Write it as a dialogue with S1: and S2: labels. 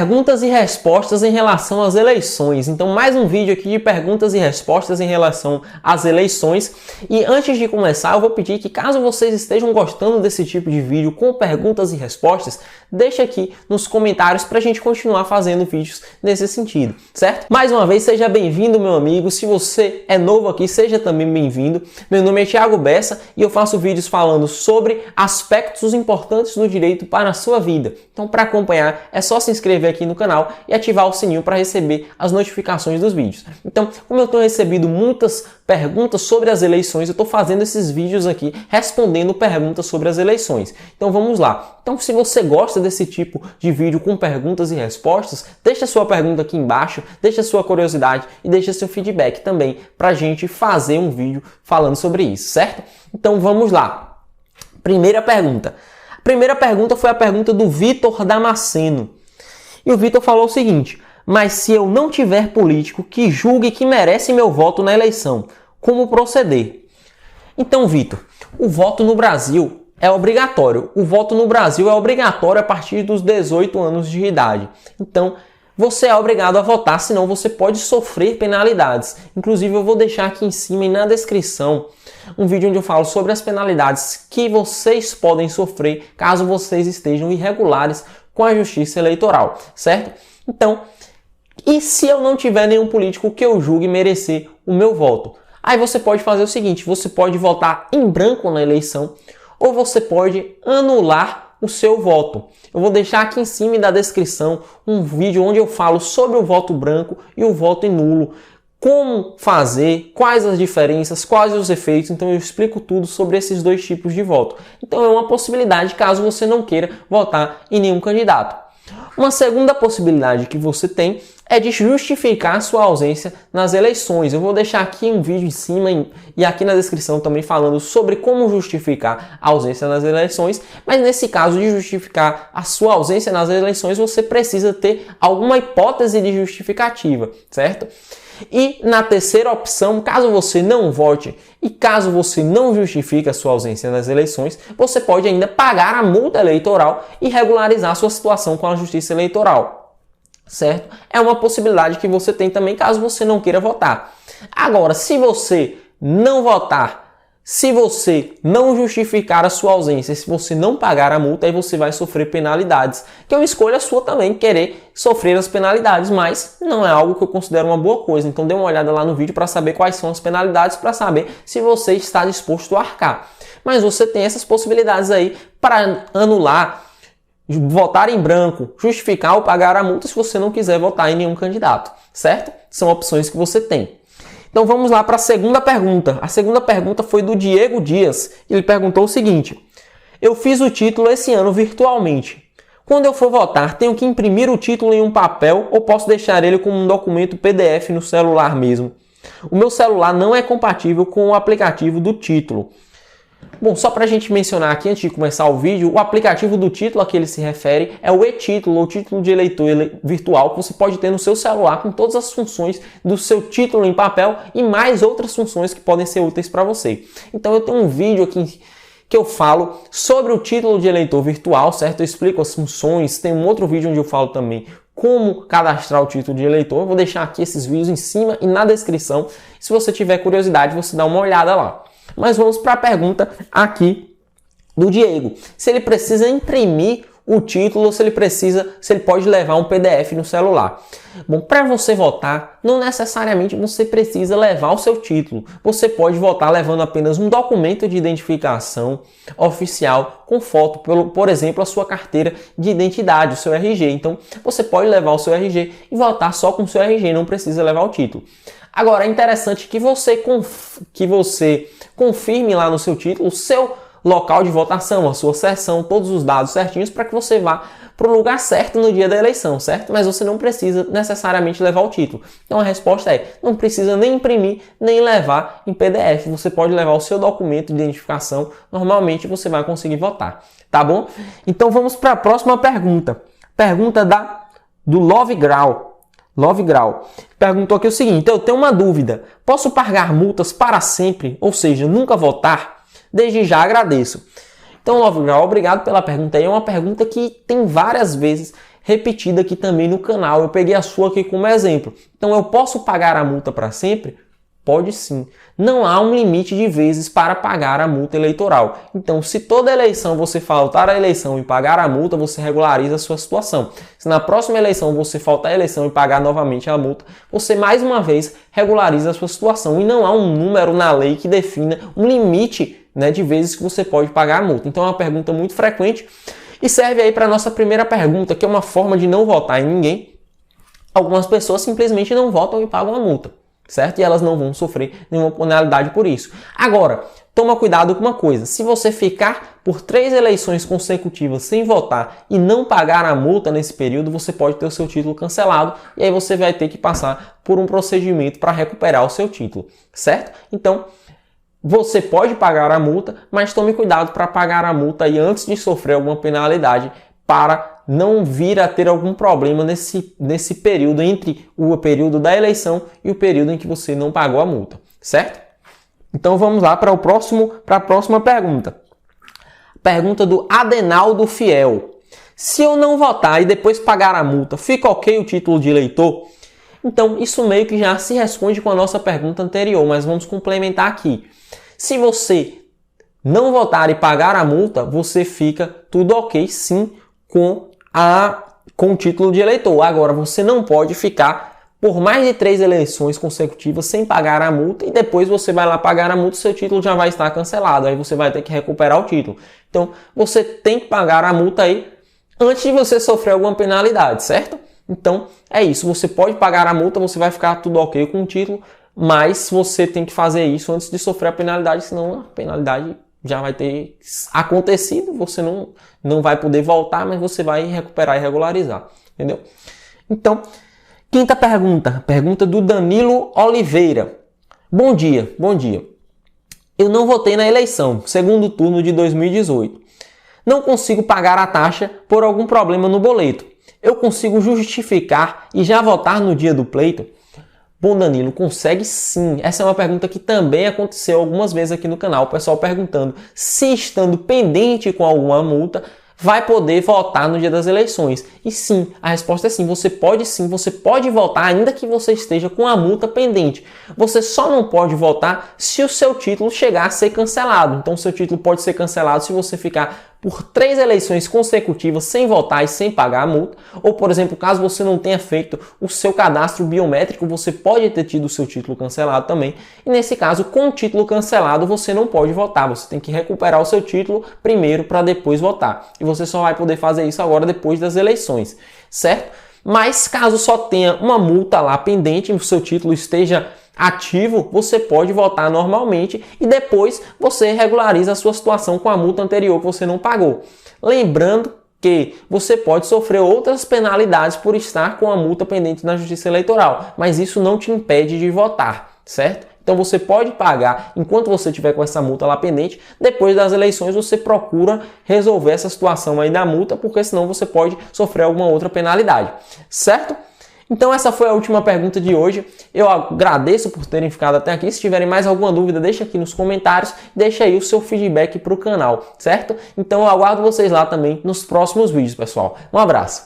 S1: perguntas e respostas em relação às eleições. Então, mais um vídeo aqui de perguntas e respostas em relação às eleições. E antes de começar, eu vou pedir que, caso vocês estejam gostando desse tipo de vídeo com perguntas e respostas, deixe aqui nos comentários para a gente continuar fazendo vídeos nesse sentido, certo? Mais uma vez, seja bem-vindo, meu amigo. Se você é novo aqui, seja também bem-vindo. Meu nome é Thiago Bessa e eu faço vídeos falando sobre aspectos importantes do direito para a sua vida. Então, para acompanhar, é só se inscrever aqui no canal e ativar o sininho para receber as notificações dos vídeos. Então, como eu tenho recebido muitas perguntas sobre as eleições, eu estou fazendo esses vídeos aqui respondendo perguntas sobre as eleições. Então vamos lá. Então, se você gosta desse tipo de vídeo com perguntas e respostas, deixa sua pergunta aqui embaixo, deixa sua curiosidade e deixa seu feedback também para a gente fazer um vídeo falando sobre isso, certo? Então vamos lá. Primeira pergunta. A primeira pergunta foi a pergunta do Vitor Damasceno. E o Vitor falou o seguinte: mas se eu não tiver político que julgue que merece meu voto na eleição, como proceder? Então, Vitor, o voto no Brasil é obrigatório. O voto no Brasil é obrigatório a partir dos 18 anos de idade. Então, você é obrigado a votar, senão você pode sofrer penalidades. Inclusive, eu vou deixar aqui em cima e na descrição um vídeo onde eu falo sobre as penalidades que vocês podem sofrer caso vocês estejam irregulares com a Justiça Eleitoral, certo? Então, e se eu não tiver nenhum político que eu julgue merecer o meu voto? Aí você pode fazer o seguinte: você pode votar em branco na eleição ou você pode anular o seu voto. Eu vou deixar aqui em cima da descrição um vídeo onde eu falo sobre o voto branco e o voto nulo, como fazer, quais as diferenças, quais os efeitos. Então eu explico tudo sobre esses dois tipos de voto. Então é uma possibilidade caso você não queira votar em nenhum candidato. Uma segunda possibilidade que você tem é de justificar sua ausência nas eleições. Eu vou deixar aqui um vídeo em cima e aqui na descrição também falando sobre como justificar a ausência nas eleições, mas nesse caso de justificar a sua ausência nas eleições, você precisa ter alguma hipótese de justificativa, certo? E na terceira opção, caso você não vote e caso você não justifique a sua ausência nas eleições, você pode ainda pagar a multa eleitoral e regularizar sua situação com a Justiça Eleitoral, certo? É uma possibilidade que você tem também caso você não queira votar. Agora, se você não votar, se você não justificar a sua ausência, se você não pagar a multa, aí você vai sofrer penalidades. Que é uma escolha sua também querer sofrer as penalidades, mas não é algo que eu considero uma boa coisa. Então dê uma olhada lá no vídeo para saber quais são as penalidades, para saber se você está disposto a arcar. Mas você tem essas possibilidades aí para anular, votar em branco, justificar ou pagar a multa se você não quiser votar em nenhum candidato, certo? São opções que você tem. Então vamos lá para a segunda pergunta. A segunda pergunta foi do Diego Dias. Ele perguntou o seguinte: eu fiz o título esse ano virtualmente. Quando eu for votar, tenho que imprimir o título em um papel ou posso deixar ele como um documento PDF no celular mesmo? O meu celular não é compatível com o aplicativo do título. Bom, só para a gente mencionar aqui, antes de começar o vídeo, o aplicativo do título a que ele se refere é o e-título, ou título de eleitor virtual, que você pode ter no seu celular com todas as funções do seu título em papel e mais outras funções que podem ser úteis para você. Então eu tenho um vídeo aqui que eu falo sobre o título de eleitor virtual, certo? Eu explico as funções, tem um outro vídeo onde eu falo também como cadastrar o título de eleitor. Eu vou deixar aqui esses vídeos em cima e na descrição. Se você tiver curiosidade, você dá uma olhada lá. Mas vamos para a pergunta aqui do Diego. Se ele precisa imprimir o título ou se ele pode levar um PDF no celular. Bom, para você votar, não necessariamente você precisa levar o seu título. Você pode votar levando apenas um documento de identificação oficial com foto, por exemplo, a sua carteira de identidade, o seu RG. Então, você pode levar o seu RG e votar só com o seu RG, não precisa levar o título. Agora, é interessante que você confirme lá no seu título o seu local de votação, a sua seção, todos os dados certinhos para que você vá para o lugar certo no dia da eleição, certo? Mas você não precisa necessariamente levar o título. Então a resposta é: não precisa nem imprimir, nem levar em PDF. Você pode levar o seu documento de identificação, normalmente você vai conseguir votar, tá bom? Então vamos para a próxima pergunta. Pergunta do Love Grau. Perguntou aqui o seguinte: eu tenho uma dúvida. Posso pagar multas para sempre, ou seja, nunca votar? Desde já agradeço. Então, Love Grau, obrigado pela pergunta aí. É uma pergunta que tem várias vezes repetida aqui também no canal. Eu peguei a sua aqui como exemplo. Então eu posso pagar a multa para sempre? Pode sim. Não há um limite de vezes para pagar a multa eleitoral. Então, se toda eleição você faltar à eleição e pagar a multa, você regulariza a sua situação. Se na próxima eleição você faltar à eleição e pagar novamente a multa, você mais uma vez regulariza a sua situação. E não há um número na lei que defina um limite, né, de vezes que você pode pagar a multa. Então, é uma pergunta muito frequente e serve aí para a nossa primeira pergunta, que é uma forma de não votar em ninguém. Algumas pessoas simplesmente não votam e pagam a multa, certo? E elas não vão sofrer nenhuma penalidade por isso. Agora, toma cuidado com uma coisa. Se você ficar por 3 eleições consecutivas sem votar e não pagar a multa nesse período, você pode ter o seu título cancelado e aí você vai ter que passar por um procedimento para recuperar o seu título, certo? Então, você pode pagar a multa, mas tome cuidado para pagar a multa aí antes de sofrer alguma penalidade, para não vir a ter algum problema nesse período, entre o período da eleição e o período em que você não pagou a multa, certo? Então vamos lá para a próxima pergunta. Pergunta do Adenaldo Fiel. Se eu não votar e depois pagar a multa, fica ok o título de eleitor? Então isso meio que já se responde com a nossa pergunta anterior, mas vamos complementar aqui. Se você não votar e pagar a multa, você fica tudo ok sim com o título de eleitor. Agora, você não pode ficar por mais de 3 eleições consecutivas sem pagar a multa e depois você vai lá pagar a multa e seu título já vai estar cancelado. Aí você vai ter que recuperar o título. Então, você tem que pagar a multa aí antes de você sofrer alguma penalidade, certo? Então, é isso. Você pode pagar a multa, você vai ficar tudo ok com o título, mas você tem que fazer isso antes de sofrer a penalidade, senão a penalidade já vai ter acontecido, você não vai poder voltar, mas você vai recuperar e regularizar, entendeu? Então, quinta pergunta do Danilo Oliveira. Bom dia. Eu não votei na eleição, segundo turno de 2018. Não consigo pagar a taxa por algum problema no boleto. Eu consigo justificar e já votar no dia do pleito? Bom, Danilo, consegue sim. Essa é uma pergunta que também aconteceu algumas vezes aqui no canal. O pessoal perguntando se estando pendente com alguma multa, vai poder votar no dia das eleições. E sim, a resposta é sim. Você pode votar ainda que você esteja com a multa pendente. Você só não pode votar se o seu título chegar a ser cancelado. Então, o seu título pode ser cancelado se você ficar por 3 eleições consecutivas sem votar e sem pagar a multa, ou, por exemplo, caso você não tenha feito o seu cadastro biométrico, você pode ter tido o seu título cancelado também, e nesse caso, com o título cancelado, você não pode votar, você tem que recuperar o seu título primeiro para depois votar, e você só vai poder fazer isso agora depois das eleições, certo? Mas caso só tenha uma multa lá pendente e o seu título esteja ativo, você pode votar normalmente e depois você regulariza a sua situação com a multa anterior que você não pagou. Lembrando que você pode sofrer outras penalidades por estar com a multa pendente na Justiça Eleitoral, mas isso não te impede de votar, certo? Então você pode pagar enquanto você tiver com essa multa lá pendente. Depois das eleições você procura resolver essa situação aí da multa, porque senão você pode sofrer alguma outra penalidade, certo? Então essa foi a última pergunta de hoje. Eu agradeço por terem ficado até aqui. Se tiverem mais alguma dúvida, deixa aqui nos comentários. Deixa aí o seu feedback para o canal, certo? Então eu aguardo vocês lá também nos próximos vídeos, pessoal. Um abraço!